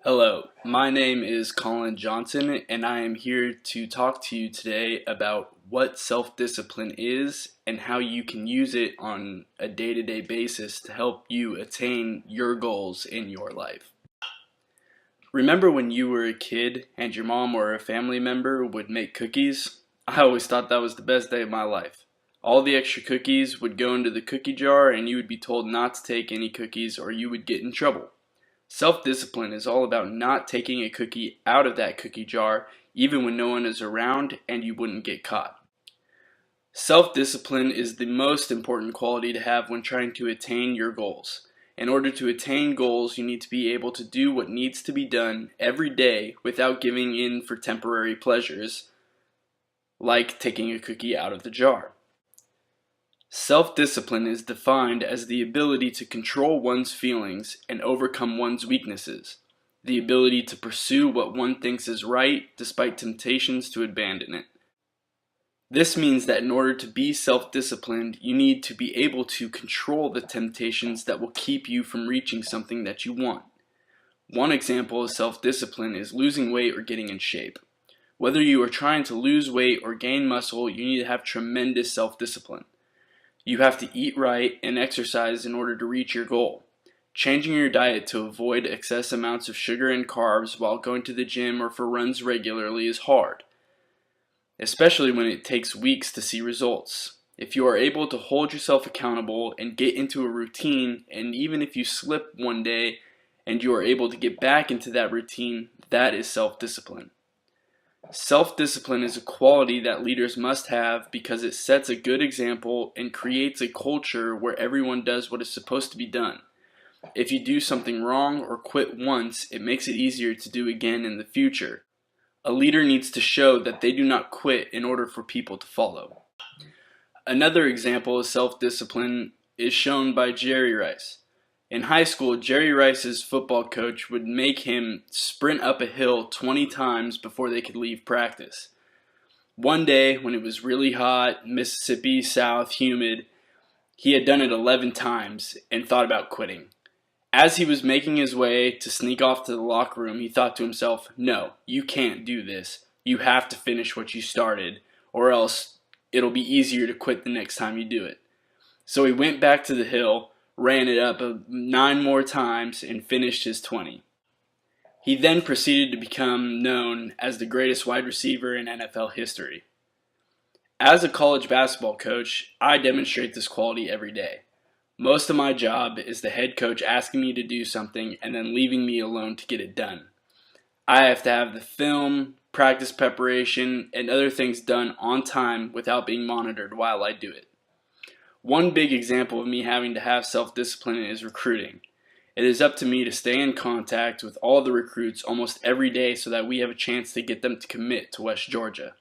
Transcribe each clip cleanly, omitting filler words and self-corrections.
Hello, my name is Colin Johnson, and I am here to talk to you today about what self-discipline is and how you can use it on a day-to-day basis to help you attain your goals in your life. Remember when you were a kid and your mom or a family member would make cookies? I always thought that was the best day of my life. All the extra cookies would go into the cookie jar and you would be told not to take any cookies or you would get in trouble. Self-discipline is all about not taking a cookie out of that cookie jar even when no one is around and you wouldn't get caught. Self-discipline is the most important quality to have when trying to attain your goals. In order to attain goals, you need to be able to do what needs to be done every day without giving in for temporary pleasures, like taking a cookie out of the jar. Self-discipline is defined as the ability to control one's feelings and overcome one's weaknesses, the ability to pursue what one thinks is right despite temptations to abandon it. This means that in order to be self-disciplined, you need to be able to control the temptations that will keep you from reaching something that you want. One example of self-discipline is losing weight or getting in shape. Whether you are trying to lose weight or gain muscle, you need to have tremendous self-discipline. You have to eat right and exercise in order to reach your goal. Changing your diet to avoid excess amounts of sugar and carbs while going to the gym or for runs regularly is hard, especially when it takes weeks to see results. If you are able to hold yourself accountable and get into a routine, and even if you slip one day and you are able to get back into that routine, that is self-discipline. Self-discipline is a quality that leaders must have because it sets a good example and creates a culture where everyone does what is supposed to be done. If you do something wrong or quit once, it makes it easier to do again in the future. A leader needs to show that they do not quit in order for people to follow. Another example of self-discipline is shown by Jerry Rice. In high school, Jerry Rice's football coach would make him sprint up a hill 20 times before they could leave practice. One day, when it was really hot, Mississippi South, humid, he had done it 11 times and thought about quitting. As he was making his way to sneak off to the locker room, he thought to himself, "No, you can't do this. You have to finish what you started, or else it'll be easier to quit the next time you do it." So he went back to the hill, ran it up 9 more times, and finished his 20. He then proceeded to become known as the greatest wide receiver in NFL history. As a college basketball coach, I demonstrate this quality every day. Most of my job is the head coach asking me to do something and then leaving me alone to get it done. I have to have the film, practice preparation, and other things done on time without being monitored while I do it. One big example of me having to have self-discipline is recruiting. It is up to me to stay in contact with all the recruits almost every day so that we have a chance to get them to commit to West Georgia.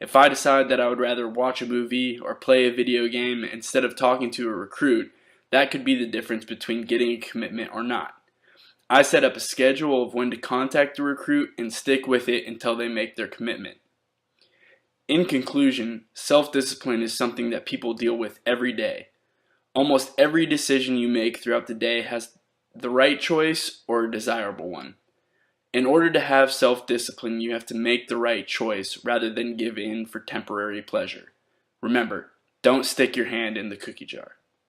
If I decide that I would rather watch a movie or play a video game instead of talking to a recruit, that could be the difference between getting a commitment or not. I set up a schedule of when to contact the recruit and stick with it until they make their commitment. In conclusion, self-discipline is something that people deal with every day. Almost every decision you make throughout the day has the right choice or a desirable one. In order to have self-discipline, you have to make the right choice rather than give in for temporary pleasure. Remember, don't stick your hand in the cookie jar.